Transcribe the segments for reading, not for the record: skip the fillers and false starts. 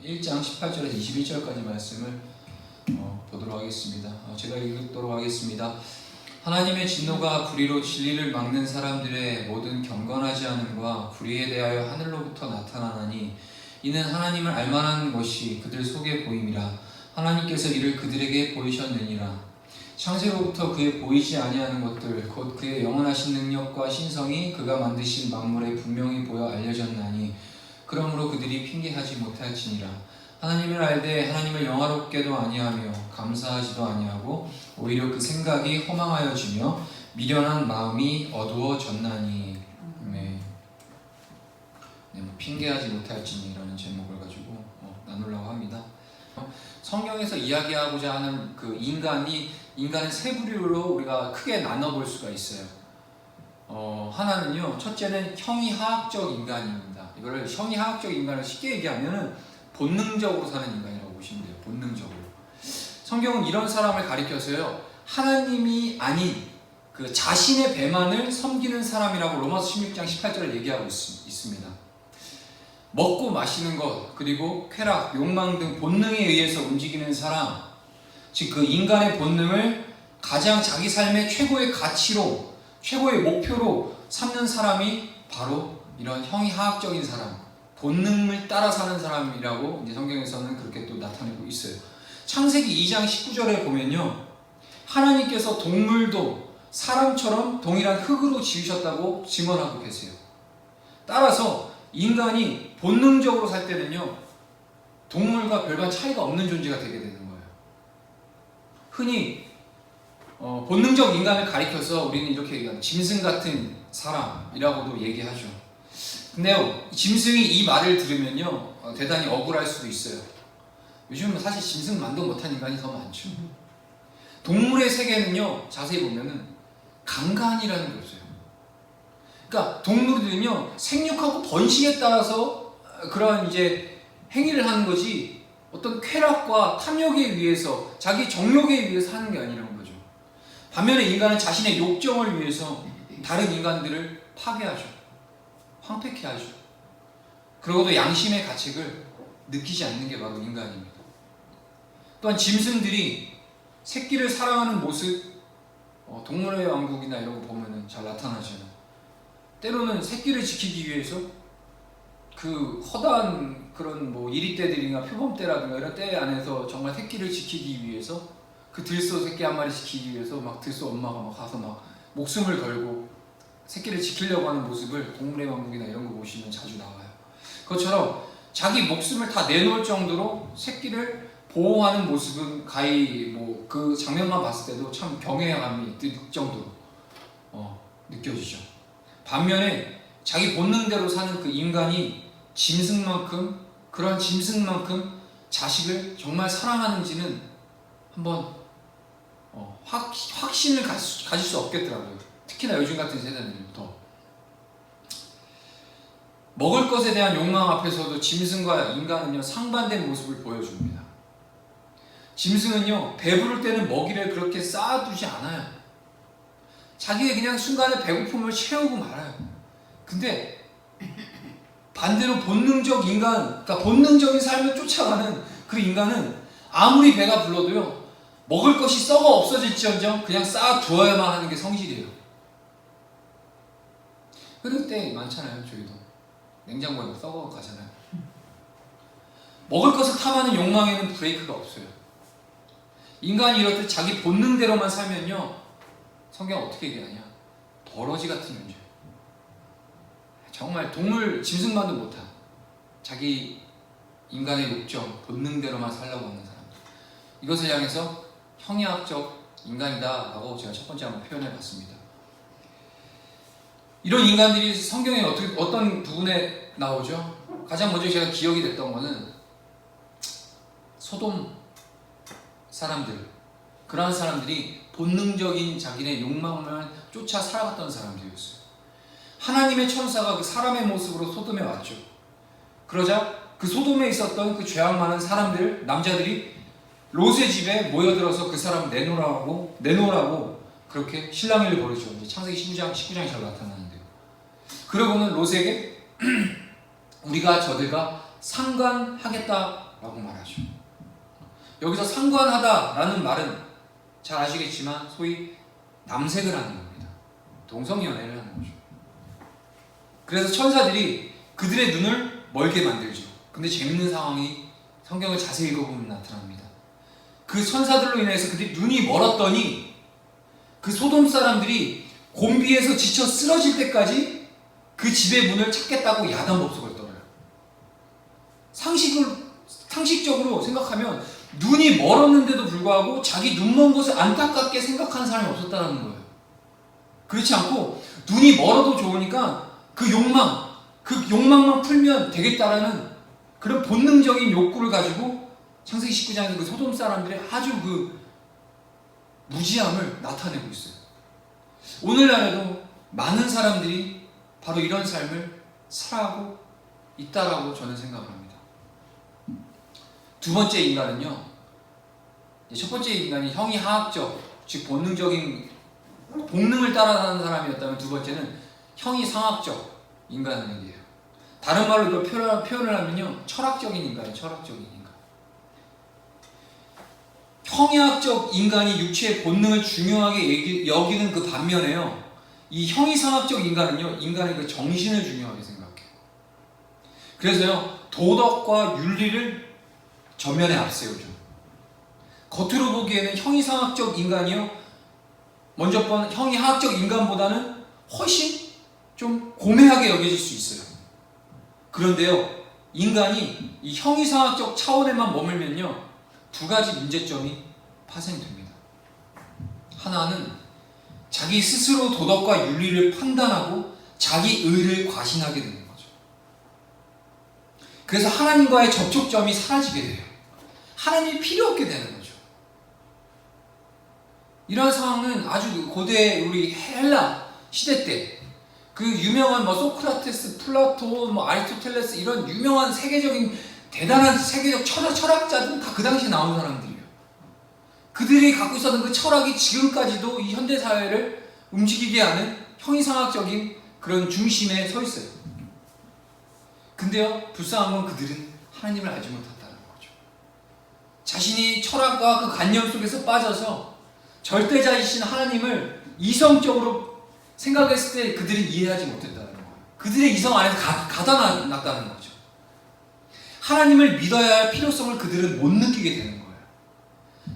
1장 18절에서 21절까지 말씀을 보도록 하겠습니다. 제가 읽도록 하겠습니다. 하나님의 진노가 불의로 진리를 막는 사람들의 모든 경건하지 않음과 불의에 대하여 하늘로부터 나타나나니 이는 하나님을 알만한 것이 그들 속에 보임이라. 하나님께서 이를 그들에게 보이셨느니라. 창세로부터 그의 보이지 아니하는 것들 곧 그의 영원하신 능력과 신성이 그가 만드신 만물에 분명히 보여 알려졌나니 그러므로 그들이 핑계하지 못할지니라. 하나님을 알되 하나님을 영화롭게도 아니하며 감사하지도 아니하고 오히려 그 생각이 허망하여지며 미련한 마음이 어두워졌나니. 네, 핑계하지 못할지니라는 제목을 가지고 나누려고 합니다. 성경에서 이야기하고자 하는 그 인간은 세 부류로 우리가 크게 나눠볼 수가 있어요. 하나는요, 첫째는 형이하학적 인간입니다. 이거를 형이하학적 인간을 쉽게 얘기하면은 본능적으로 사는 인간이라고 보시면 돼요. 본능적으로. 성경은 이런 사람을 가리켜서요, 하나님이 아닌 그 자신의 배만을 섬기는 사람이라고 로마서 16장 18절을 얘기하고 있습니다. 먹고 마시는 것, 그리고 쾌락, 욕망 등 본능에 의해서 움직이는 사람, 즉 그 인간의 본능을 가장 자기 삶의 최고의 가치로, 최고의 목표로 삼는 사람이 바로 이런 형이하학적인 사람, 본능을 따라 사는 사람이라고 이제 성경에서는 그렇게 또 나타내고 있어요. 창세기 2장 19절에 보면요, 하나님께서 동물도 사람처럼 동일한 흙으로 지으셨다고 증언하고 계세요. 따라서 인간이 본능적으로 살 때는요, 동물과 별반 차이가 없는 존재가 되게 되는 거예요. 흔히 본능적 인간을 가리켜서 우리는 이렇게 얘기합니다. 짐승 같은 사람이라고도 얘기하죠. 근데요, 짐승이 이 말을 들으면요, 대단히 억울할 수도 있어요. 요즘은 사실 짐승 만도 못한 인간이 더 많죠. 동물의 세계는요, 자세히 보면은 강간이라는 게 없어요. 그러니까 동물들은요, 생육하고 번식에 따라서 그러한 이제 행위를 하는 거지, 어떤 쾌락과 탐욕에 의해서, 자기 정욕에 의해서 하는 게 아니라는 거죠. 반면에 인간은 자신의 욕정을 위해서 다른 인간들을 파괴하죠. 황폐케 하죠. 그러고도 양심의 가책을 느끼지 않는 게 바로 인간입니다. 또한 짐승들이 새끼를 사랑하는 모습, 동물의 왕국이나 이런 거 보면은 잘 나타나잖아요. 때로는 새끼를 지키기 위해서 그 허다한 그런 뭐 이리떼들이나 표범떼라든가 이런 떼 안에서 정말 새끼를 지키기 위해서, 그 들소 새끼 한 마리 지키기 위해서 막 들소 엄마가 막 가서 막 목숨을 걸고 새끼를 지키려고 하는 모습을 동물의 왕국이나 이런 거 보시면 자주 나와요. 그것처럼 자기 목숨을 다 내놓을 정도로 새끼를 보호하는 모습은 가히 뭐 그 장면만 봤을 때도 참 경외감이 들 정도로 느껴지죠. 반면에 자기 본능대로 사는 그 인간이 그런 짐승만큼 자식을 정말 사랑하는지는 한번 확신을 가질 수 없겠더라고요. 특히나 요즘 같은 세대는 더. 먹을 것에 대한 욕망 앞에서도 짐승과 인간은요, 상반된 모습을 보여줍니다. 짐승은요, 배부를 때는 먹이를 그렇게 쌓아두지 않아요. 자기의 그냥 순간의 배고픔을 채우고 말아요. 근데 반대로 본능적 인간, 그러니까 본능적인 삶을 쫓아가는 그 인간은 아무리 배가 불러도요, 먹을 것이 썩어 없어질지언정 그냥 쌓아두어야만 하는 게 성질이에요. 그럴 때 많잖아요. 저희도 냉장고에 막 썩어 가잖아요. 먹을 것을 탐하는 욕망에는 브레이크가 없어요. 인간이 이렇듯 자기 본능대로만 살면요, 성경은 어떻게 얘기하냐, 더러지 같은 존재, 정말 동물 짐승만도 못한 자기 인간의 욕정, 본능대로만 살려고 하는 사람, 이것을 향해서 형이학적 인간이다 라고 제가 첫 번째 한번 표현해 봤습니다. 이런 인간들이 성경에 어떤 부분에 나오죠? 가장 먼저 제가 기억이 됐던 거는 소돔 사람들, 그러한 사람들이 본능적인 자기네 욕망만 쫓아 살아갔던 사람들이었어요. 하나님의 천사가 그 사람의 모습으로 소돔에 왔죠. 그러자 그 소돔에 있었던 그 죄악 많은 사람들, 남자들이 롯의 집에 모여들어서 그 사람 내놓으라고 그렇게 실랑이를 벌이죠. 이제 창세기 19장이 잘 나타나는데요. 그러고는 롯에게 우리가 저들과 상관하겠다 라고 말하죠. 여기서 상관하다라는 말은 잘 아시겠지만 소위 남색을 하는 겁니다. 동성연애를 하는 거죠. 그래서 천사들이 그들의 눈을 멀게 만들죠. 근데 재밌는 상황이 성경을 자세히 읽어보면 나타납니다. 그 천사들로 인해서 그들이 눈이 멀었더니 그 소돔 사람들이 곤비에서 지쳐 쓰러질 때까지 그 집의 문을 찾겠다고 야단법석을 떨어요. 상식적으로 생각하면 눈이 멀었는데도 불구하고 자기 눈먼 것을 안타깝게 생각하는 사람이 없었다는 거예요. 그렇지 않고 눈이 멀어도 좋으니까 그 욕망만 풀면 되겠다라는 그런 본능적인 욕구를 가지고 창세기 19장에서 그 소돔 사람들의 아주 그 무지함을 나타내고 있어요. 오늘날에도 많은 사람들이 바로 이런 삶을 살아가고 있다라고 저는 생각을 합니다. 두 번째 인간은요, 첫 번째 인간이 형이 하학적, 즉 본능적인 본능을 따라가는 사람이었다면, 두 번째는 형이 상학적 인간을 얘기해요. 다른 말로 이걸 표현을 하면요, 철학적인 인간이에요. 철학적인 인간. 형이학적 인간이 육체의 본능을 중요하게 여기는 그 반면에요, 이 형이상학적 인간은요, 인간의 그 정신을 중요하게 생각해요. 그래서요, 도덕과 윤리를 전면에 앞세우죠. 겉으로 보기에는 형이상학적 인간이요, 먼저 본 형이하학적 인간보다는 훨씬 좀 고매하게 여겨질 수 있어요. 그런데요, 인간이 이 형이상학적 차원에만 머물면요, 두 가지 문제점이 파생됩니다. 하나는 자기 스스로 도덕과 윤리를 판단하고 자기 의를 과신하게 되는 거죠. 그래서 하나님과의 접촉점이 사라지게 돼요. 하나님이 필요 없게 되는 거죠. 이런 상황은 아주 고대 우리 헬라 시대 때 그 유명한 소크라테스, 플라톤, 아리스토텔레스 이런 유명한 세계적인 대단한 세계적 철학자들은 다 그 당시에 나온 사람들이에요. 그들이 갖고 있었던 그 철학이 지금까지도 이 현대 사회를 움직이게 하는 형이상학적인 그런 중심에 서 있어요. 근데요, 불쌍한 건 그들은 하나님을 알지 못했다는 거죠. 자신이 철학과 그 관념 속에서 빠져서 절대자이신 하나님을 이성적으로 생각했을 때 그들이 이해하지 못했다는 거예요. 그들의 이성 안에서 가다놨다는 거죠. 하나님을 믿어야 할 필요성을 그들은 못 느끼게 되는 거예요.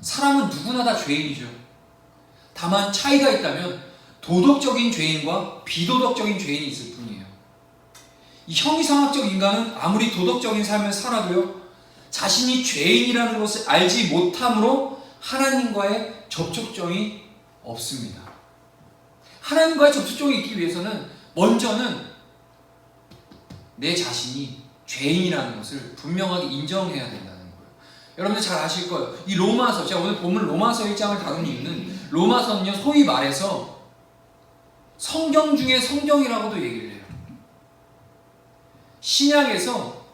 사람은 누구나 다 죄인이죠. 다만 차이가 있다면 도덕적인 죄인과 비도덕적인 죄인이 있을 뿐이에요. 이 형이상학적 인간은 아무리 도덕적인 삶을 살아도요, 자신이 죄인이라는 것을 알지 못함으로 하나님과의 접촉점이 없습니다. 하나님과의 접촉점이 있기 위해서는 먼저는 내 자신이 죄인이라는 것을 분명하게 인정해야 된다는 거예요. 여러분들 잘 아실 거예요. 이 로마서, 제가 오늘 본문 로마서 1장을 다룬 이유는, 로마서는요, 소위 말해서 성경 중에 성경이라고도 얘기를 해요. 신약에서,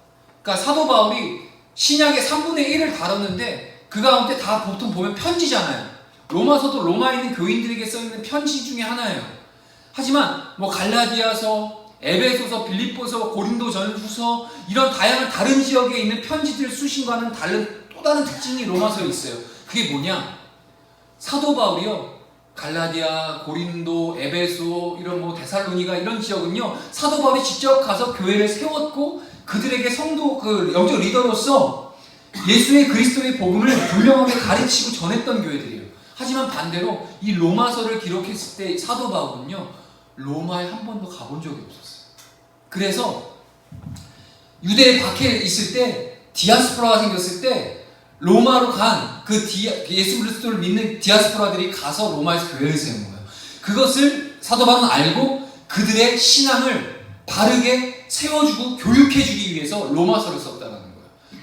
그러니까 사도 바울이 신약의 3분의 1을 다뤘는데 그 가운데 다 보통 보면 편지잖아요. 로마서도 로마에 있는 교인들에게 써있는 편지 중에 하나예요. 하지만 갈라디아서, 에베소서, 빌립보서, 고린도전후서 이런 다양한 다른 지역에 있는 편지들 수신과는 다른 또 다른 특징이 로마서에 있어요. 그게 뭐냐? 사도 바울이요, 갈라디아, 고린도, 에베소, 이런 데살로니가 이런 지역은요, 사도 바울이 직접 가서 교회를 세웠고 그들에게 성도 영적 리더로서 예수의 그리스도의 복음을 분명하게 가르치고 전했던 교회들이에요. 하지만 반대로 이 로마서를 기록했을 때 사도 바울은요, 로마에 한 번도 가본 적이 없었어요. 그래서 유대에 박해 있을 때, 디아스포라가 생겼을 때 로마로 간 그 예수 그리스도를 믿는 디아스포라들이 가서 로마에서 교회를 세운 거예요. 그것을 사도 바울은 알고 그들의 신앙을 바르게 세워주고 교육해주기 위해서 로마서를 썼다는 거예요.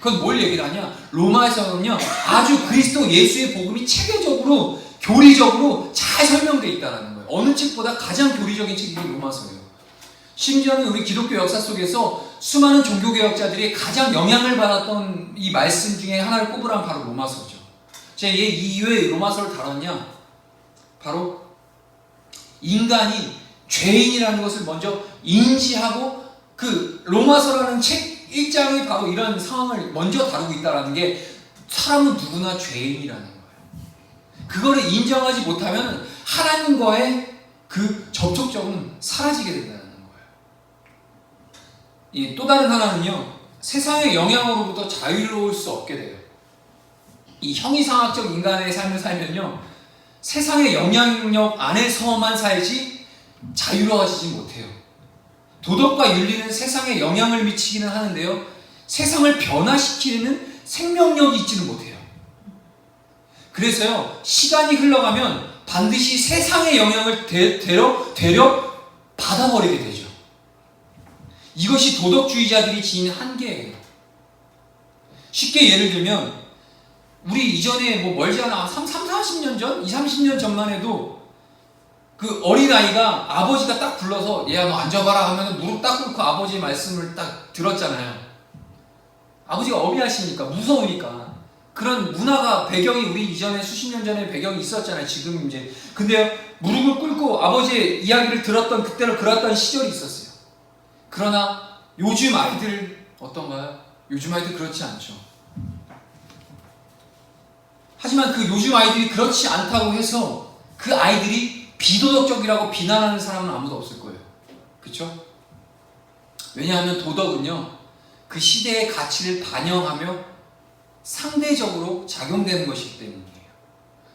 그건 뭘 얘기를 하냐? 로마에서는요, 아주 그리스도 예수의 복음이 체계적으로, 교리적으로 잘 설명되어 있다는 거예요. 어느 책보다 가장 교리적인 책이 로마서예요. 심지어는 우리 기독교 역사 속에서 수많은 종교개혁자들이 가장 영향을 받았던 이 말씀 중에 하나를 꼽으라면 바로 로마서죠. 제가 왜 로마서를 다뤘냐? 바로 인간이 죄인이라는 것을 먼저 인지하고 그 로마서라는 책 1장이 바로 이런 상황을 먼저 다루고 있다는 게 사람은 누구나 죄인이라는 거예요. 그거를 인정하지 못하면 하나님과의 그 접촉점은 사라지게 된다는 거예요. 또 다른 하나는요, 세상의 영향으로부터 자유로울 수 없게 돼요. 이 형이상학적 인간의 삶을 살면요, 세상의 영향력 안에서만 살지 자유로워지지 못해요. 도덕과 윤리는 세상에 영향을 미치기는 하는데요, 세상을 변화시키는 생명력이 있지는 못해요. 그래서요, 시간이 흘러가면 반드시 세상의 영향을 되려 받아버리게 되죠. 이것이 도덕주의자들이 지닌 한계예요. 쉽게 예를 들면 우리 이전에 뭐 멀지 않아 40년 전? 30년 전만 해도 그 어린아이가 아버지가 딱 불러서 얘야 너 앉아봐라 하면 무릎 딱 꿇고 아버지의 말씀을 딱 들었잖아요. 아버지가 어미하시니까 무서우니까. 그런 문화가 배경이 우리 이전에 수십 년 전에 배경이 있었잖아요. 지금 이제. 근데 무릎을 꿇고 아버지의 이야기를 들었던 그때로 그랬던 시절이 있었어요. 그러나 요즘 아이들 어떤가요? 요즘 아이들 그렇지 않죠. 하지만 그 요즘 아이들이 그렇지 않다고 해서 그 아이들이 비도덕적이라고 비난하는 사람은 아무도 없을 거예요. 그렇죠? 왜냐하면 도덕은요, 그 시대의 가치를 반영하며 상대적으로 작용되는 것이기 때문이에요.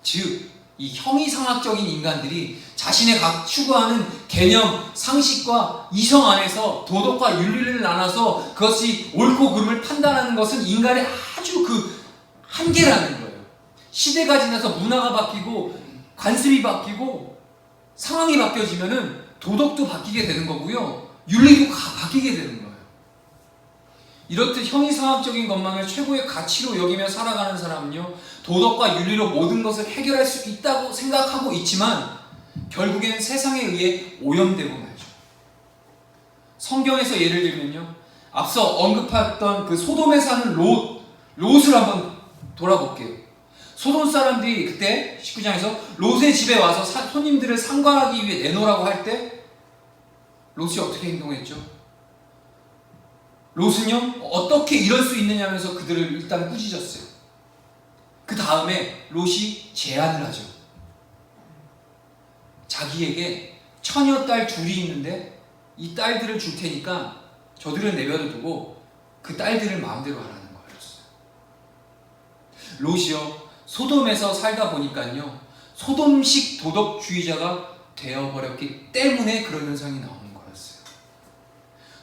즉, 이 형이상학적인 인간들이 자신의 각 추구하는 개념, 상식과 이성 안에서 도덕과 윤리를 나눠서 그것이 옳고 그름을 판단하는 것은 인간의 아주 그 한계라는 거예요. 시대가 지나서 문화가 바뀌고 관습이 바뀌고 상황이 바뀌어지면은 도덕도 바뀌게 되는 거고요, 윤리도 바뀌게 되는 거예요. 이렇듯 형이상학적인 것만을 최고의 가치로 여기며 살아가는 사람은요, 도덕과 윤리로 모든 것을 해결할 수 있다고 생각하고 있지만 결국엔 세상에 의해 오염되고 말죠. 성경에서 예를 들면요, 앞서 언급했던 그 소돔에 사는 롯을 한번 돌아볼게요. 소돔 사람들이 그때 19장에서 롯의 집에 와서 손님들을 상관하기 위해 내놓으라고 할 때 롯이 어떻게 행동했죠? 롯은요, 어떻게 이럴 수 있느냐 하면서 그들을 일단 꾸짖었어요. 그 다음에 롯이 제안을 하죠. 자기에게 처녀 딸 둘이 있는데 이 딸들을 줄 테니까 저들을 내버려 두고 그 딸들을 마음대로 하라는 거였어요. 롯이요, 소돔에서 살다 보니까요, 소돔식 도덕주의자가 되어버렸기 때문에 그런 현상이 나오는 거였어요.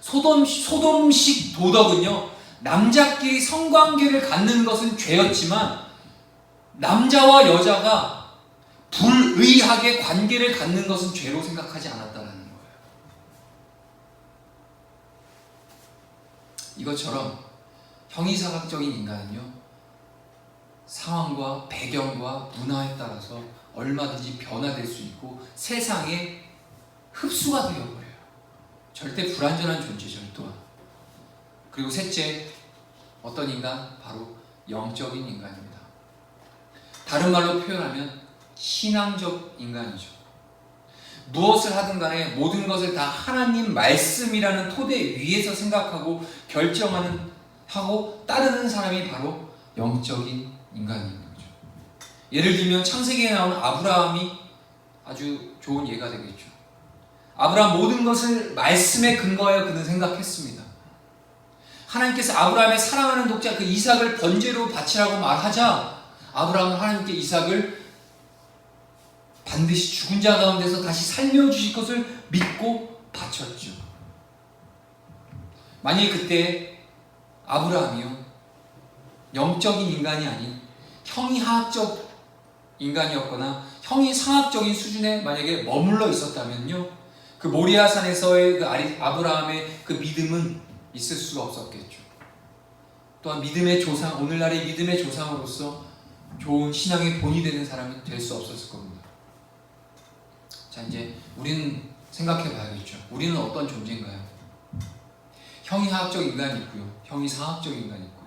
소돔식 도덕은요, 남자끼리 성관계를 갖는 것은 죄였지만 남자와 여자가 불의하게 관계를 갖는 것은 죄로 생각하지 않았다는 거예요. 이것처럼 형이상학적인 인간은요, 상황과 배경과 문화에 따라서 얼마든지 변화될 수 있고 세상에 흡수가 되어버려요. 절대 불완전한 존재죠, 또한. 그리고 셋째, 어떤 인간? 바로 영적인 인간입니다. 다른 말로 표현하면 신앙적 인간이죠. 무엇을 하든 간에 모든 것을 다 하나님 말씀이라는 토대 위에서 생각하고 하고 따르는 사람이 바로 영적인 인간인 거죠. 예를 들면 창세기에 나오는 아브라함이 아주 좋은 예가 되겠죠. 아브라함 모든 것을 말씀에 근거하여 그는 생각했습니다. 하나님께서 아브라함의 사랑하는 독자 그 이삭을 번제로 바치라고 말하자 아브라함은 하나님께 이삭을 반드시 죽은 자 가운데서 다시 살려주실 것을 믿고 바쳤죠. 만일 그때 아브라함이요, 영적인 인간이 아닌 형이하학적 인간이었거나 형이상학적인 수준에 만약에 머물러 있었다면요, 그 모리아산에서의 그 아브라함의 그 믿음은 있을 수가 없었겠죠. 또한 믿음의 조상, 오늘날의 믿음의 조상으로서 좋은 신앙의 본이 되는 사람이 될 수 없었을 겁니다. 자, 이제 우리는 생각해 봐야겠죠. 우리는 어떤 존재인가요? 형이하학적 인간이 있고요, 형이상학적 인간이 있고요,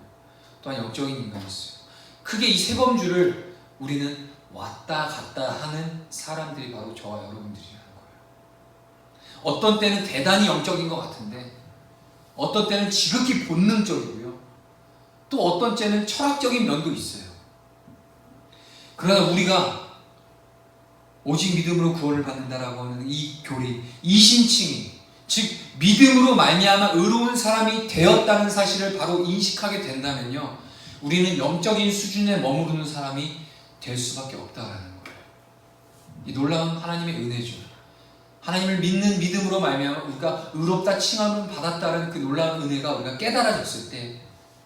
또한 영적인 인간이 있어요. 크게 이 세 범주를 우리는 왔다 갔다 하는 사람들이 바로 저와 여러분들이라는 거예요. 어떤 때는 대단히 영적인 것 같은데 어떤 때는 지극히 본능적이고요. 또 어떤 때는 철학적인 면도 있어요. 그러나 우리가 오직 믿음으로 구원을 받는다라고 하는 이 교리, 이 신칭이, 즉 믿음으로 말미암아 의로운 사람이 되었다는 사실을 바로 인식하게 된다면요, 우리는 영적인 수준에 머무르는 사람이 될 수밖에 없다라는 거예요. 이 놀라운 하나님의 은혜죠. 하나님을 믿는 믿음으로 말미암아 우리가 의롭다 칭함을 받았다는 그 놀라운 은혜가 우리가 깨달아졌을 때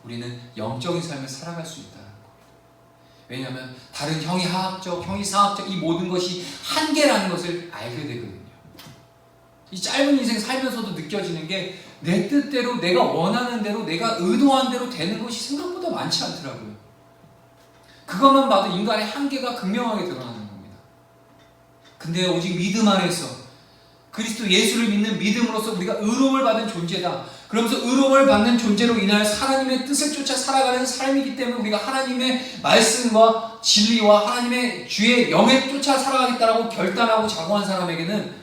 우리는 영적인 삶을 살아갈 수 있다는 거예요. 왜냐하면 다른 형이하학적, 형이상학적 이 모든 것이 한계라는 것을 알게 되거든요. 이 짧은 인생 살면서도 느껴지는 게 내 뜻대로, 내가 원하는 대로, 내가 의도한 대로 되는 것이 생각보다 많지 않더라고요. 그것만 봐도 인간의 한계가 극명하게 드러나는 겁니다. 근데 오직 믿음 안에서 그리스도 예수를 믿는 믿음으로써 우리가 의로움을 받은 존재다. 그러면서 의로움을 받는 존재로 인하여 하나님의 뜻을 쫓아 살아가는 삶이기 때문에 우리가 하나님의 말씀과 진리와 하나님의 주의 영에 쫓아 살아가겠다라고 결단하고 자고한 사람에게는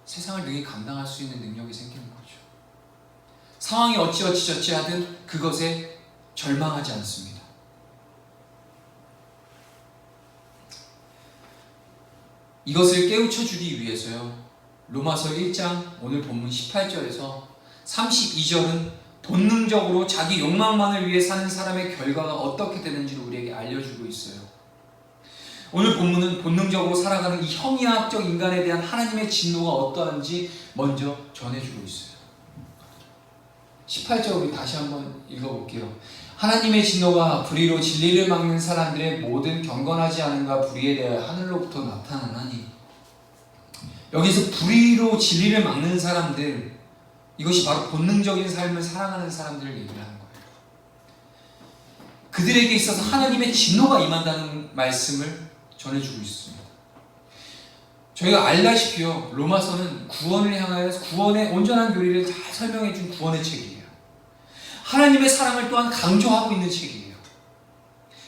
세상을 능히 감당할 수 있는 능력이 생기는 거죠. 상황이 어찌어찌 하든 그것에 절망하지 않습니다. 이것을 깨우쳐주기 위해서요, 로마서 1장 오늘 본문 18절에서 32절은 본능적으로 자기 욕망만을 위해 사는 사람의 결과가 어떻게 되는지를 우리에게 알려주고 있어요. 오늘 본문은 본능적으로 살아가는 이 형이학적 인간에 대한 하나님의 진노가 어떠한지 먼저 전해주고 있어요. 18절 우리 다시 한번 읽어볼게요. 하나님의 진노가 불의로 진리를 막는 사람들의 모든 경건하지 않음과 불의에 대하여 하늘로부터 나타나나니. 여기서 불의로 진리를 막는 사람들, 이것이 바로 본능적인 삶을 살아가는 사람들을 얘기하는 거예요. 그들에게 있어서 하나님의 진노가 임한다는 말씀을 전해주고 있습니다. 저희가 알다시피요, 로마서는 구원을 향하여 구원의 온전한 교리를 잘 설명해준 구원의 책이에요. 하나님의 사랑을 또한 강조하고 있는 책이에요.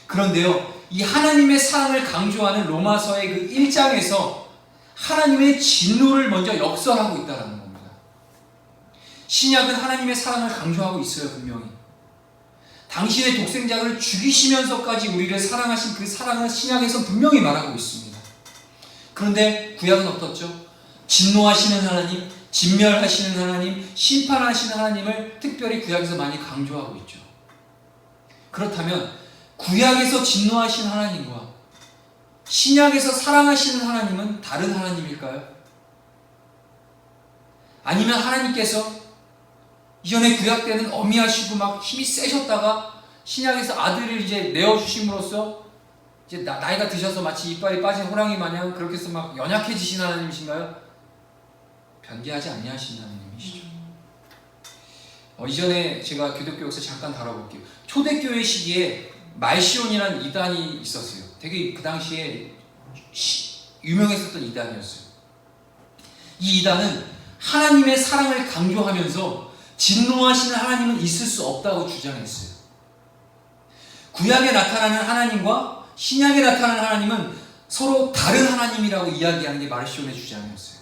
그런데요, 이 하나님의 사랑을 강조하는 로마서의 그 1장에서 하나님의 진노를 먼저 역설하고 있다는 겁니다. 신약은 하나님의 사랑을 강조하고 있어요, 분명히. 당신의 독생자를 죽이시면서까지 우리를 사랑하신 그 사랑은 신약에서 분명히 말하고 있습니다. 그런데 구약은 어떻죠? 진노하시는 하나님, 진멸하시는 하나님, 심판하시는 하나님을 특별히 구약에서 많이 강조하고 있죠. 그렇다면 구약에서 진노하시는 하나님과 신약에서 사랑하시는 하나님은 다른 하나님일까요? 아니면 하나님께서 이전에 구약 때는 어미하시고 막 힘이 세셨다가 신약에서 아들을 이제 내어주심으로써 이제 나이가 드셔서 마치 이빨이 빠진 호랑이 마냥 그렇게 해서 막 연약해지신 하나님이신가요? 변개하지 아니하신 하나님이시죠. 이전에 제가 기독교 역사 잠깐 다뤄볼게요. 초대교회 시기에 말시온이라는 이단이 있었어요. 되게 그 당시에 유명했었던 이단이었어요. 이 이단은 하나님의 사랑을 강조하면서 진노하시는 하나님은 있을 수 없다고 주장했어요. 구약에 나타나는 하나님과 신약에 나타나는 하나님은 서로 다른 하나님이라고 이야기하는 게 마르시온의 주장이었어요.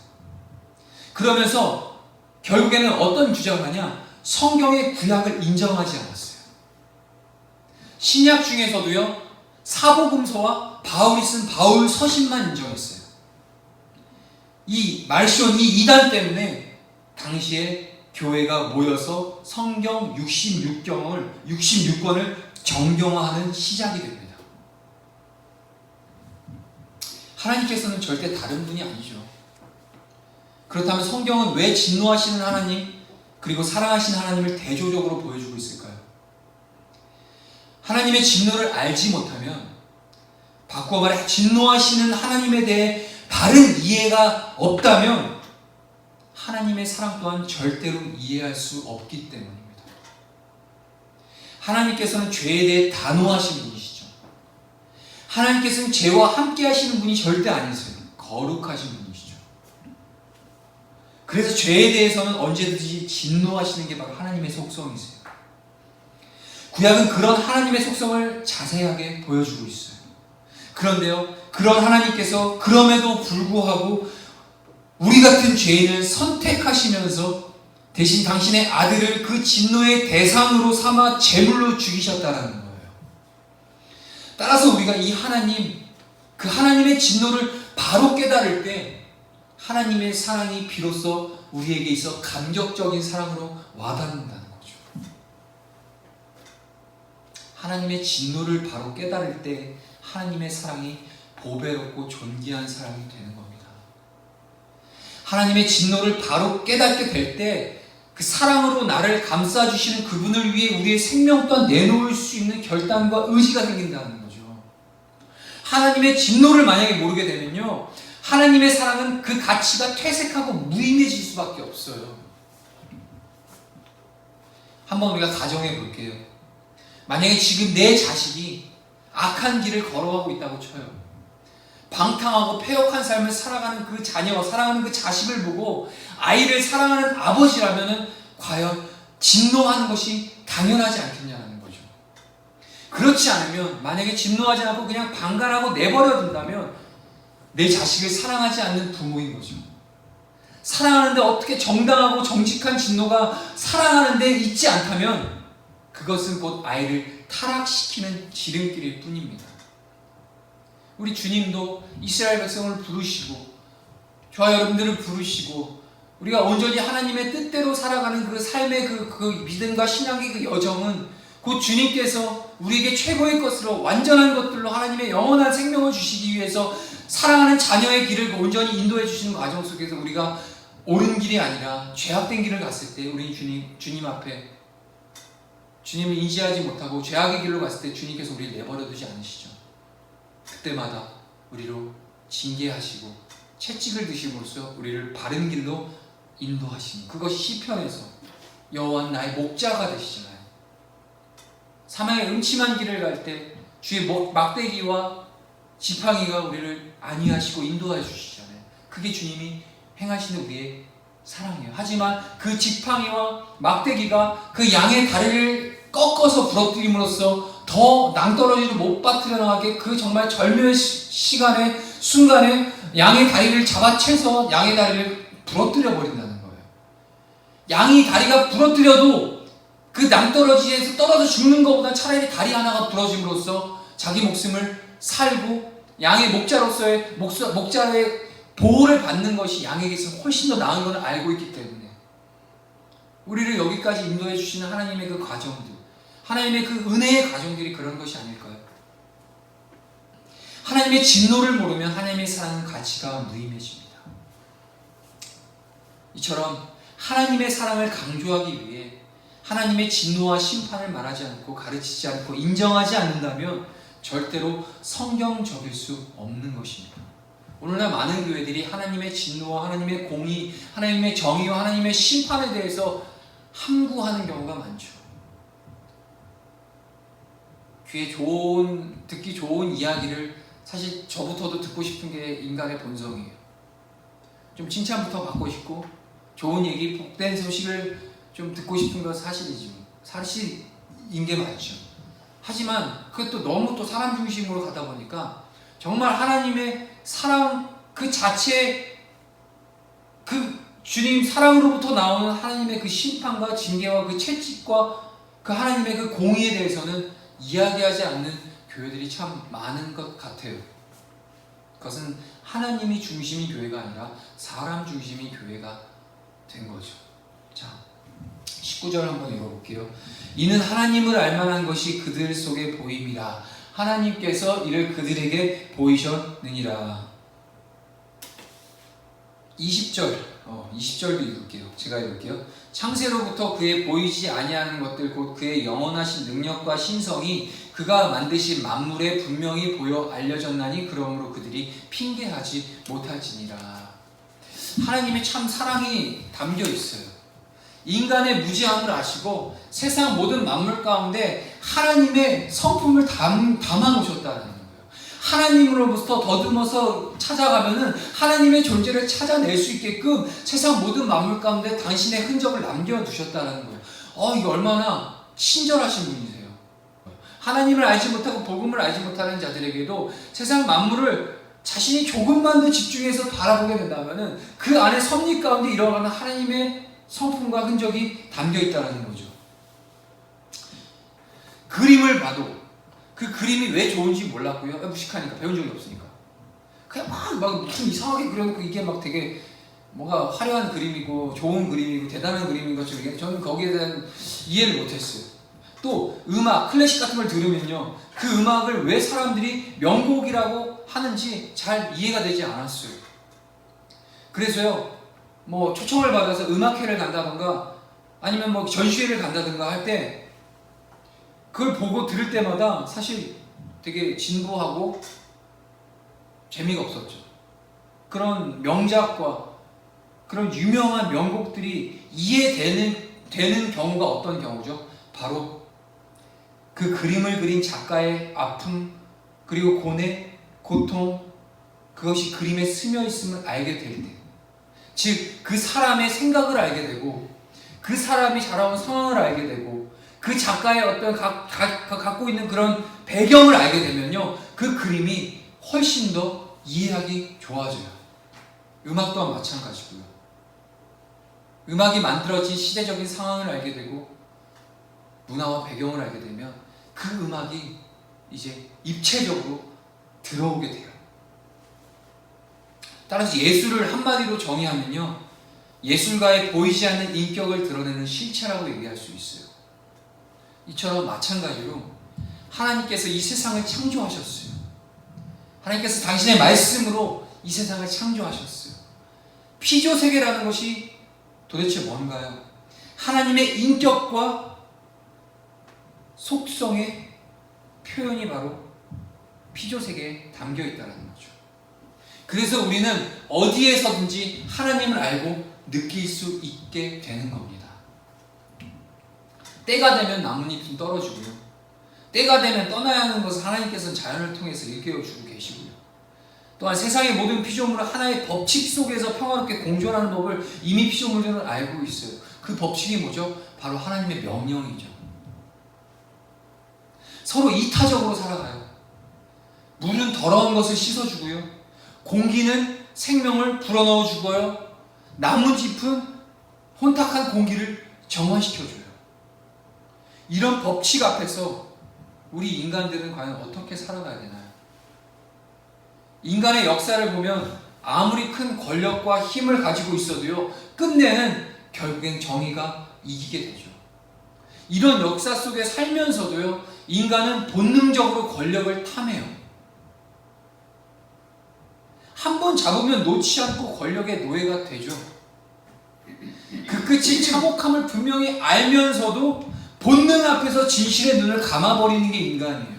그러면서 결국에는 어떤 주장을 하냐? 성경의 구약을 인정하지 않았어요. 신약 중에서도요, 사복음서와 바울이 쓴 바울 서신만 인정했어요. 이 말시온, 이 이단 때문에 당시에 교회가 모여서 성경 66권을 정경화하는 시작이 됩니다. 하나님께서는 절대 다른 분이 아니죠. 그렇다면 성경은 왜 진노하시는 하나님 그리고 사랑하시는 하나님을 대조적으로 보여주고 있을까요? 하나님의 진노를 알지 못하면, 바꿔 말해 진노하시는 하나님에 대해 바른 이해가 없다면 하나님의 사랑 또한 절대로 이해할 수 없기 때문입니다. 하나님께서는 죄에 대해 단호하신 분이시죠. 하나님께서는 죄와 함께 하시는 분이 절대 아니세요. 거룩하신 분이시죠. 그래서 죄에 대해서는 언제든지 진노하시는 게 바로 하나님의 속성이세요. 구약은 그런 하나님의 속성을 자세하게 보여주고 있어요. 그런데요, 그런 하나님께서 그럼에도 불구하고 우리 같은 죄인을 선택하시면서 대신 당신의 아들을 그 진노의 대상으로 삼아 제물로 죽이셨다라는 거예요. 따라서 우리가 이 하나님, 그 하나님의 진노를 바로 깨달을 때 하나님의 사랑이 비로소 우리에게 있어 감격적인 사랑으로 와닿는다는 거죠. 하나님의 진노를 바로 깨달을 때 하나님의 사랑이 보배롭고 존귀한 사랑이 되는 겁니다. 하나님의 진노를 바로 깨닫게 될 때 그 사랑으로 나를 감싸주시는 그분을 위해 우리의 생명 또한 내놓을 수 있는 결단과 의지가 생긴다는 거죠. 하나님의 진노를 만약에 모르게 되면요, 하나님의 사랑은 그 가치가 퇴색하고 무의미해질 수밖에 없어요. 한번 우리가 가정해 볼게요. 만약에 지금 내 자식이 악한 길을 걸어가고 있다고 쳐요. 방탕하고 패역한 삶을 살아가는 그 자녀, 사랑하는 그 자식을 보고 아이를 사랑하는 아버지라면 과연 진노하는 것이 당연하지 않겠냐는 거죠. 그렇지 않으면, 만약에 진노하지 않고 그냥 방관하고 내버려 둔다면 내 자식을 사랑하지 않는 부모인 거죠. 사랑하는데 어떻게 정당하고 정직한 진노가 사랑하는데 있지 않다면 그것은 곧 아이를 타락시키는 지름길일 뿐입니다. 우리 주님도 이스라엘 백성을 부르시고 저와 여러분들을 부르시고 우리가 온전히 하나님의 뜻대로 살아가는 그 삶의 그 믿음과 신앙의 그 여정은 곧 주님께서 우리에게 최고의 것으로 완전한 것들로 하나님의 영원한 생명을 주시기 위해서 사랑하는 자녀의 길을 온전히 인도해 주시는 과정 속에서 우리가 옳은 길이 아니라 죄악된 길을 갔을 때 우리 주님 앞에 주님을 인지하지 못하고 죄악의 길로 갔을 때 주님께서 우리를 내버려 두지 않으시죠. 그때마다 우리로 징계하시고 채찍을 드심으로써 우리를 바른 길로 인도하시는, 그것이 시편에서 여호와는 나의 목자가 되시잖아요. 사망의 음침한 길을 갈 때 주의 막대기와 지팡이가 우리를 안위하시고 인도해 주시잖아요. 그게 주님이 행하시는 우리의 사랑이에요. 하지만 그 지팡이와 막대기가 그 양의 다리를 꺾어서 부러뜨림으로써 더 낭떠러지를 못 빠뜨려 나가게 그 정말 절묘의 시간에 순간에 양의 다리를 잡아채서 양의 다리를 부러뜨려 버린다는 거예요. 양이 다리가 부러뜨려도 그 낭떠러지에서 떨어져 죽는 것보다 차라리 다리 하나가 부러짐으로써 자기 목숨을 살고 양의 목자로서의 목자의 보호를 받는 것이 양에게서 훨씬 더 나은 것을 알고 있기 때문에 우리를 여기까지 인도해 주시는 하나님의 그 과정들, 하나님의 그 은혜의 과정들이 그런 것이 아닐까요? 하나님의 진노를 모르면 하나님의 사랑은 가치가 무의미해집니다. 이처럼 하나님의 사랑을 강조하기 위해 하나님의 진노와 심판을 말하지 않고 가르치지 않고 인정하지 않는다면 절대로 성경적일 수 없는 것입니다. 오늘날 많은 교회들이 하나님의 진노와 하나님의 공의, 하나님의 정의와 하나님의 심판에 대해서 함구하는 경우가 많죠. 귀에 듣기 좋은 이야기를 사실 저부터도 듣고 싶은 게 인간의 본성이에요. 좀 칭찬부터 받고 싶고 좋은 얘기, 복된 소식을 좀 듣고 싶은 건 사실이죠. 사실인 게 맞죠. 하지만 그것도 너무 또 사람 중심으로 가다 보니까 정말 하나님의 사랑 그 자체, 그 주님 사랑으로부터 나오는 하나님의 그 심판과 징계와 그 채찍과 그 하나님의 그 공의에 대해서는 이야기하지 않는 교회들이 참 많은 것 같아요. 그것은 하나님이 중심이 교회가 아니라 사람 중심이 교회가 된 거죠. 자, 19절 한번 읽어볼게요. 이는 하나님을 알만한 것이 그들 속에 보임이라. 하나님께서 이를 그들에게 보이셨느니라. 20절도 읽을게요. 제가 읽을게요. 창세로부터 그의 보이지 아니하는 것들 곧 그의 영원하신 능력과 신성이 그가 만드신 만물에 분명히 보여 알려졌나니 그러므로 그들이 핑계하지 못할지니라. 하나님의 참 사랑이 담겨 있어요. 인간의 무지함을 아시고 세상 모든 만물 가운데 하나님의 성품을 담아 놓으셨다는 거예요. 하나님으로부터 더듬어서 찾아가면은 하나님의 존재를 찾아낼 수 있게끔 세상 모든 만물 가운데 당신의 흔적을 남겨두셨다는 거예요. 이게 얼마나 친절하신 분이세요. 하나님을 알지 못하고 복음을 알지 못하는 자들에게도 세상 만물을 자신이 조금만 더 집중해서 바라보게 된다면은 그 안에 섭리 가운데 일어나는 하나님의 성품과 흔적이 담겨 있다는 거죠. 그림을 봐도 그 그림이 왜 좋은지 몰랐고요. 무식하니까, 배운 적이 없으니까. 그냥 막 무슨 이상하게 그려놓고 이게 막 되게 뭔가 화려한 그림이고 좋은 그림이고 대단한 그림인 것처럼 얘기하는데 저는 거기에 대한 이해를 못했어요. 또 음악, 클래식 같은 걸 들으면요, 그 음악을 왜 사람들이 명곡이라고 하는지 잘 이해가 되지 않았어요. 그래서요, 뭐 초청을 받아서 음악회를 간다던가 아니면 뭐 전시회를 간다던가 할 때 그걸 보고 들을 때마다 사실 되게 진부하고 재미가 없었죠. 그런 명작과 그런 유명한 명곡들이 이해되는 경우가 어떤 경우죠? 바로 그 그림을 그린 작가의 아픔, 그리고 고뇌, 고통, 그것이 그림에 스며 있음을 알게 될 때, 즉 그 사람의 생각을 알게 되고 그 사람이 자라온 상황을 알게 되고 그 작가의 어떤 갖고 있는 그런 배경을 알게 되면요, 그 그림이 훨씬 더 이해하기 좋아져요. 음악 또한 마찬가지고요. 음악이 만들어진 시대적인 상황을 알게 되고 문화와 배경을 알게 되면 그 음악이 이제 입체적으로 들어오게 돼요. 따라서 예술을 한마디로 정의하면요, 예술가의 보이지 않는 인격을 드러내는 실체라고 얘기할 수 있어요. 이처럼 마찬가지로 하나님께서 이 세상을 창조하셨어요. 하나님께서 당신의 말씀으로 이 세상을 창조하셨어요. 피조세계라는 것이 도대체 뭔가요? 하나님의 인격과 속성의 표현이 바로 피조세계에 담겨 있다는 거죠. 그래서 우리는 어디에서든지 하나님을 알고 느낄 수 있게 되는 겁니다. 때가 되면 나뭇잎은 떨어지고요, 때가 되면 떠나야 하는 것을 하나님께서는 자연을 통해서 일깨워주고 계시고요, 또한 세상의 모든 피조물은 하나의 법칙 속에서 평화롭게 공존하는 법을 이미 피조물들은 알고 있어요. 그 법칙이 뭐죠? 바로 하나님의 명령이죠. 서로 이타적으로 살아가요. 물은 더러운 것을 씻어주고요, 공기는 생명을 불어넣어 주고요, 나뭇잎은 혼탁한 공기를 정화시켜줘요. 이런 법칙 앞에서 우리 인간들은 과연 어떻게 살아가야 되나요? 인간의 역사를 보면 아무리 큰 권력과 힘을 가지고 있어도요, 끝내는 결국엔 정의가 이기게 되죠. 이런 역사 속에 살면서도요, 인간은 본능적으로 권력을 탐해요. 한 번 잡으면 놓지 않고 권력의 노예가 되죠. 그 끝이 참혹함을 분명히 알면서도 본능 앞에서 진실의 눈을 감아버리는 게 인간이에요.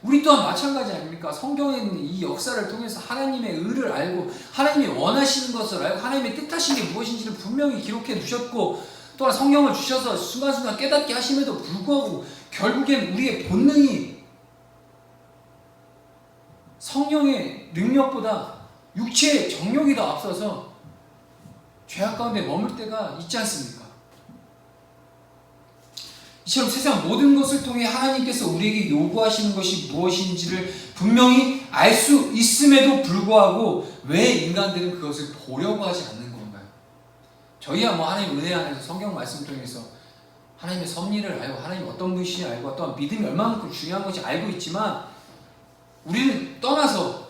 우리 또한 마찬가지 아닙니까? 성경에 있는 이 역사를 통해서 하나님의 의를 알고 하나님이 원하시는 것을 알고 하나님의 뜻하신 게 무엇인지를 분명히 기록해 두셨고, 또한 성경을 주셔서 순간순간 깨닫게 하심에도 불구하고 결국엔 우리의 본능이 성령의 능력보다 육체의 정욕이 더 앞서서 죄악 가운데 머물 때가 있지 않습니까? 이처럼 세상 모든 것을 통해 하나님께서 우리에게 요구하시는 것이 무엇인지를 분명히 알 수 있음에도 불구하고 왜 인간들은 그것을 보려고 하지 않는 건가요? 저희야 뭐 하나님 은혜 안에서 성경 말씀 통해서 하나님의 섭리를 알고 하나님 어떤 분이신지 알고 또한 믿음이 얼마만큼 중요한 것인지 알고 있지만, 우리는 떠나서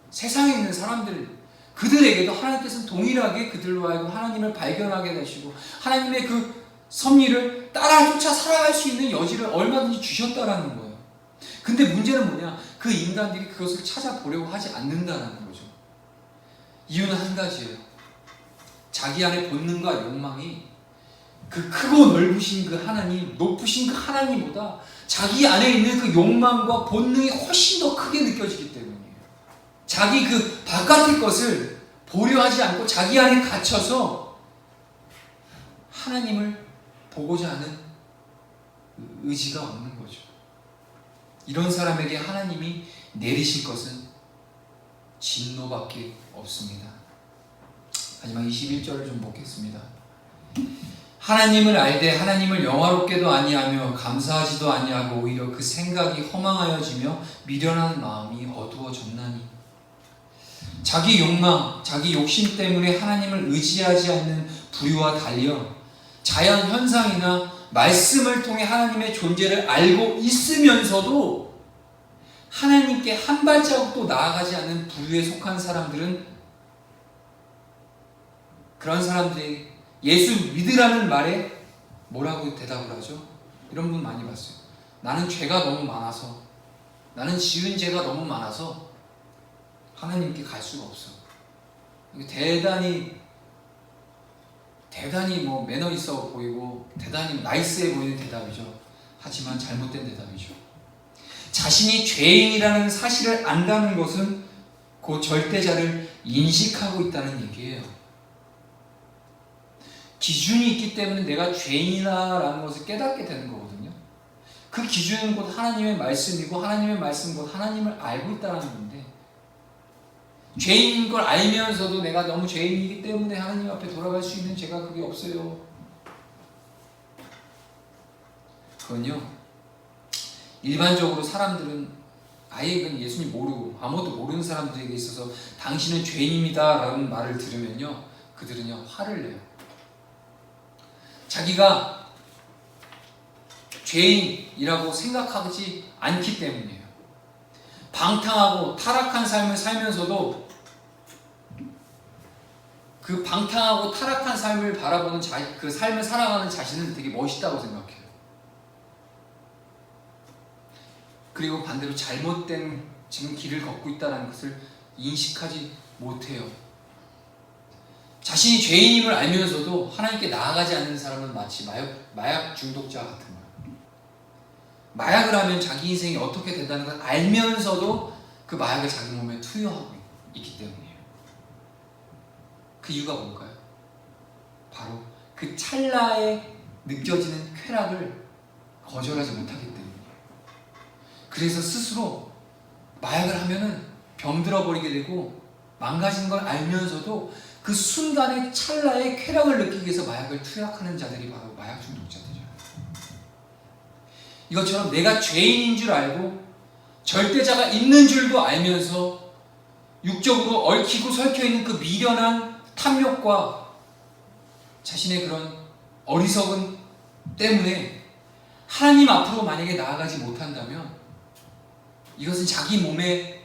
세상에 있는 사람들, 그들에게도 하나님께서는 동일하게 그들로 하여금 하나님을 발견하게 되시고 하나님의 그 섭리를 따라 쫓아 살아갈 수 있는 여지를 얼마든지 주셨다라는 거예요. 근데 문제는 뭐냐? 그 인간들이 그것을 찾아보려고 하지 않는다라는 거죠. 이유는 한 가지예요. 자기 안의 본능과 욕망이 그 크고 넓으신 그 하나님, 높으신 그 하나님보다 자기 안에 있는 그 욕망과 본능이 훨씬 더 크게 느껴지기 때문이에요. 자기 그 바깥의 것을 보려 하지 않고 자기 안에 갇혀서 하나님을 보고자 하는 의지가 없는 거죠. 이런 사람에게 하나님이 내리실 것은 진노밖에 없습니다. 마지막 21절을 좀 보겠습니다. 하나님을 알되 하나님을 영화롭게도 아니하며 감사하지도 아니하고 오히려 그 생각이 허망하여지며 미련한 마음이 어두워졌나니. 자기 욕망, 자기 욕심 때문에 하나님을 의지하지 않는 부류와 달리어 자연 현상이나 말씀을 통해 하나님의 존재를 알고 있으면서도 하나님께 한 발자국도 나아가지 않는 부류에 속한 사람들은, 그런 사람들이 예수 믿으라는 말에 뭐라고 대답을 하죠? 이런 분 많이 봤어요. 나는 죄가 너무 많아서, 나는 지은 죄가 너무 많아서 하나님께 갈 수가 없어. 대단히 뭐 매너 있어 보이고 대단히 나이스해 보이는 대답이죠. 하지만 잘못된 대답이죠. 자신이 죄인이라는 사실을 안다는 것은 그 절대자를 인식하고 있다는 얘기예요. 기준이 있기 때문에 내가 죄인이라는 것을 깨닫게 되는 거거든요. 그 기준은 곧 하나님의 말씀이고, 하나님의 말씀은 곧 하나님을 알고 있다는 건데, 죄인인 걸 알면서도 내가 너무 죄인이기 때문에 하나님 앞에 돌아갈 수 있는 죄가 그게 없어요. 그건요, 일반적으로 사람들은 아예 그냥 예수님 모르고 아무것도 모르는 사람들에게 있어서 당신은 죄인입니다 라는 말을 들으면요, 그들은요 화를 내요. 자기가 죄인이라고 생각하지 않기 때문이에요. 방탕하고 타락한 삶을 살면서도 그 방탕하고 타락한 삶을 바라보는 그 삶을 살아가는 자신은 되게 멋있다고 생각해요. 그리고 반대로 잘못된 지금 길을 걷고 있다는 것을 인식하지 못해요. 자신이 죄인임을 알면서도 하나님께 나아가지 않는 사람은 마치 마약 중독자 같은 거예요. 마약을 하면 자기 인생이 어떻게 된다는 걸 알면서도 그 마약을 자기 몸에 투여하고 있기 때문이에요. 그 이유가 뭘까요? 바로 그 찰나에 느껴지는 쾌락을 거절하지 못하기 때문이에요. 그래서 스스로 마약을 하면은 병들어 버리게 되고 망가진 걸 알면서도 그 순간의 찰나의 쾌락을 느끼기 위해서 마약을 투약하는 자들이 바로 마약 중독자들이죠. 이것처럼 내가 죄인인 줄 알고 절대자가 있는 줄도 알면서 육적으로 얽히고 설켜있는 그 미련한 탐욕과 자신의 그런 어리석음 때문에 하나님 앞으로 만약에 나아가지 못한다면 이것은 자기 몸에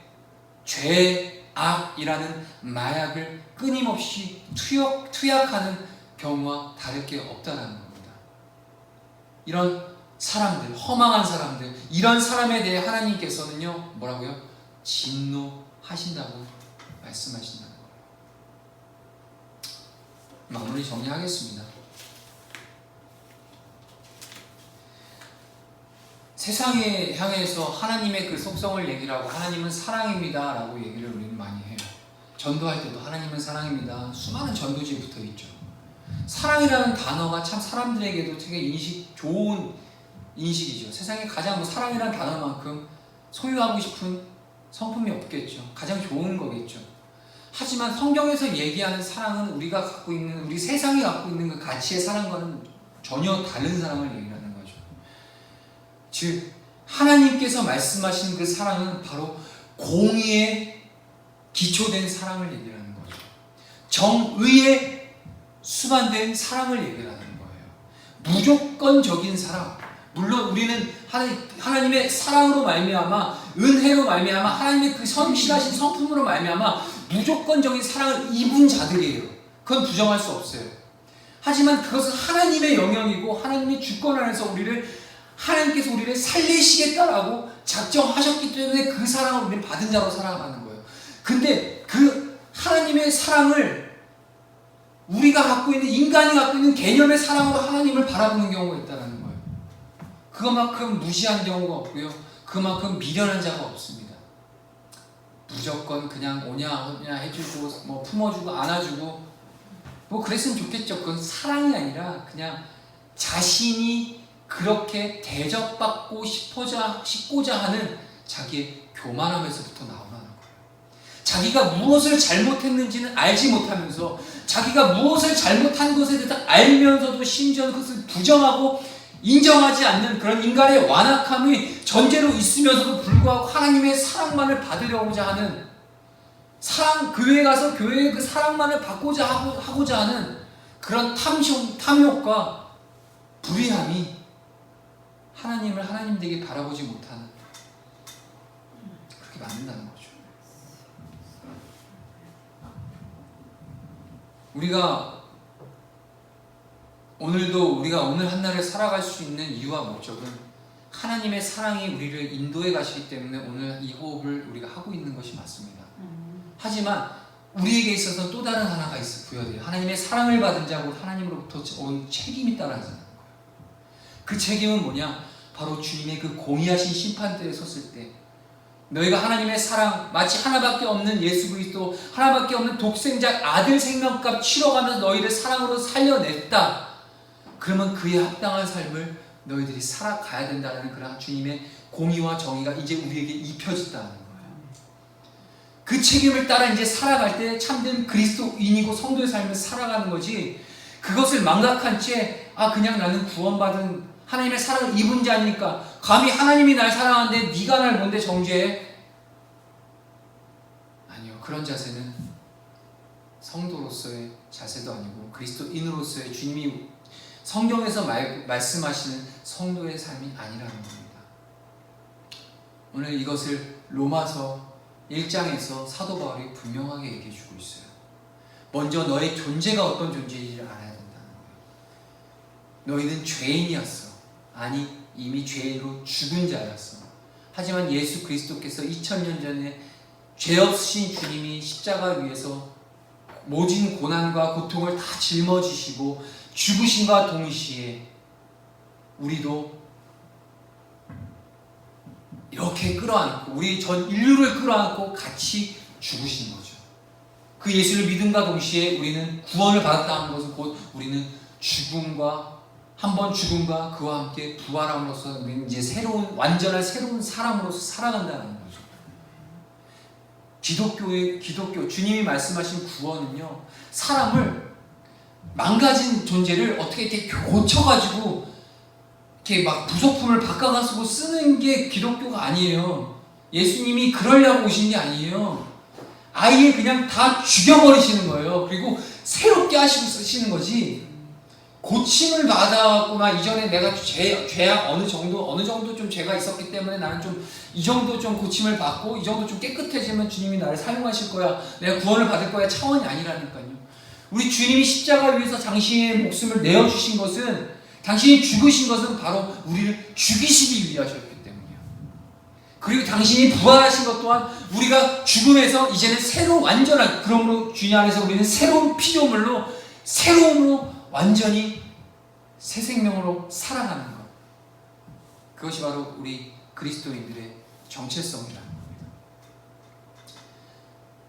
죄, 악이라는 마약을 끊임없이 투약하는 경우와 다를 게 없다는 겁니다. 이런 사람들, 허망한 사람들, 이런 사람에 대해 하나님께서는요 뭐라고요? 진노하신다고 말씀하신다는 거예요. 마무리 정리하겠습니다. 세상에 향해서 하나님의 그 속성을 얘기를 하고 하나님은 사랑입니다 라고 얘기를 우리는 많이 해요. 전도할 때도 하나님은 사랑입니다. 수많은 전도지에 붙어 있죠. 사랑이라는 단어가 참 사람들에게도 되게 좋은 인식이죠. 세상에 가장 사랑이라는 단어만큼 소유하고 싶은 성품이 없겠죠. 가장 좋은 거겠죠. 하지만 성경에서 얘기하는 사랑은 우리가 갖고 있는, 우리 세상이 갖고 있는 그 가치의 사랑과는 전혀 다른 사랑을 얘기하는 거죠. 즉 하나님께서 말씀하신 그 사랑은 바로 공의에 기초된 사랑을 얘기하는 거죠. 정의에 수반된 사랑을 얘기하는 거예요. 무조건적인 사랑. 물론 우리는 하나님의 사랑으로 말미암아, 은혜로 말미암아, 하나님의 그 성실하신 성품으로 말미암아 무조건적인 사랑을 입은 자들이에요. 그건 부정할 수 없어요. 하지만 그것은 하나님의 영역이고 하나님의 주권 안에서 하나님께서 우리를 살리시겠다라고 작정하셨기 때문에 그 사랑을 우리는 받은 자로 살아가는 거예요. 근데 그 하나님의 사랑을 우리가 갖고 있는, 인간이 갖고 있는 개념의 사랑으로 하나님을 바라보는 경우가 있다는 거예요. 그만큼 무시한 경우가 없고요. 그만큼 미련한 자가 없습니다. 무조건 그냥 오냐 해주고 뭐 품어주고 안아주고 뭐 그랬으면 좋겠죠. 그건 사랑이 아니라 그냥 자신이 그렇게 대접받고 싶고자 하는 자기의 교만함에서부터 나오는 거예요. 자기가 무엇을 잘못했는지는 알지 못하면서 자기가 무엇을 잘못한 것에 대해서 알면서도 심지어 그것을 부정하고 인정하지 않는 그런 인간의 완악함이 전제로 있으면서도 불구하고 하나님의 사랑만을 받으려고자 하는 사랑, 교회에 가서 교회의 그 사랑만을 받고자 하고자 하는 그런 탐욕과 불의함이 하나님을 하나님 되게 바라보지 못하는, 그렇게 만든다는 거죠. 우리가 오늘 한날을 살아갈 수 있는 이유와 목적은 하나님의 사랑이 우리를 인도해 가시기 때문에 오늘 이 호흡을 우리가 하고 있는 것이 맞습니다. 하지만 우리에게 있어서 또 다른 하나가 부여돼요. 하나님의 사랑을 받은 자고 하나님으로부터 온 책임이 따라지는 거예요. 그 책임은 뭐냐? 바로 주님의 그 공의하신 심판대에 섰을 때 너희가 하나님의 사랑, 마치 하나밖에 없는 예수 그리스도, 하나밖에 없는 독생자 아들 생명값 치러가면서 너희를 사랑으로 살려냈다. 그러면 그에 합당한 삶을 너희들이 살아가야 된다는 그런 주님의 공의와 정의가 이제 우리에게 입혀졌다는 거예요. 그 책임을 따라 이제 살아갈 때 참된 그리스도인이고 성도의 삶을 살아가는 거지, 그것을 망각한 채 그냥 나는 구원받은 하나님의 사랑을 입은 자니까 감히 하나님이 날 사랑하는데 네가 날 뭔데 정죄해? 아니요. 그런 자세는 성도로서의 자세도 아니고 그리스도인으로서의 주님이 성경에서 말씀하시는 성도의 삶이 아니라는 겁니다. 오늘 이것을 로마서 1장에서 사도 바울이 분명하게 얘기해 주고 있어요. 먼저 너의 존재가 어떤 존재인지를 알아야 된다는 거예요. 너희는 죄인이었어. 아니, 이미 죄로 죽은 자였어. 하지만 예수 그리스도께서 2000년 전에 죄 없으신 주님이 십자가 위에서 모진 고난과 고통을 다 짊어지시고 죽으심과 동시에 우리도 이렇게 끌어안고 우리 전 인류를 끌어안고 같이 죽으신 거죠. 그 예수를 믿음과 동시에 우리는 구원을 받았다는 것은 곧 우리는 한 번 죽음과 그와 함께 부활함으로써 우리는 이제 완전한 새로운 사람으로서 살아간다는 거죠. 기독교 주님이 말씀하신 구원은요, 사람을 망가진 존재를 어떻게 이렇게 고쳐가지고 이렇게 막 부속품을 바꿔가지고 쓰는 게 기독교가 아니에요. 예수님이 그러려고 오신 게 아니에요. 아예 그냥 다 죽여버리시는 거예요. 그리고 새롭게 하시고 쓰시는 거지. 고침을 받았구나. 이전에 내가 죄악 어느 정도 좀 죄가 있었기 때문에 나는 좀 이 정도 좀 고침을 받고 이 정도 좀 깨끗해지면 주님이 나를 사용하실 거야. 내가 구원을 받을 거야. 차원이 아니라니까요. 우리 주님이 십자가 위에서 당신의 목숨을 내어주신 것은, 당신이 죽으신 것은 바로 우리를 죽이시기 위하셨기 때문이에요. 그리고 당신이 부활하신 것 또한 우리가 죽음에서 이제는 새로 완전한, 그러므로 주님 안에서 우리는 새로운 피조물로 새로움으로 완전히 새 생명으로 살아가는 것. 그것이 바로 우리 그리스도인들의 정체성이라는 겁니다.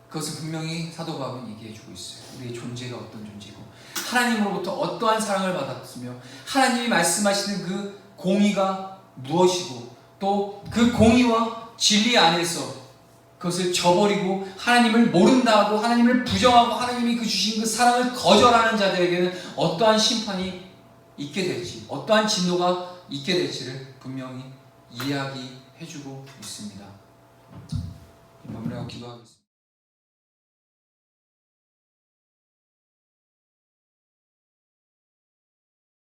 그것을 분명히 사도 바울은 얘기해주고 있어요. 우리의 존재가 어떤 존재고 하나님으로부터 어떠한 사랑을 받았으며 하나님이 말씀하시는 그 공의가 무엇이고 또 그 공의와 진리 안에서 그것을 저버리고 하나님을 모른다 하고 하나님을 부정하고 하나님이 주신 그 사랑을 거절하는 자들에게는 어떠한 심판이 있게 될지, 어떠한 진노가 있게 될지를 분명히 이야기해주고 있습니다. 마무리하고 기도하겠습니다.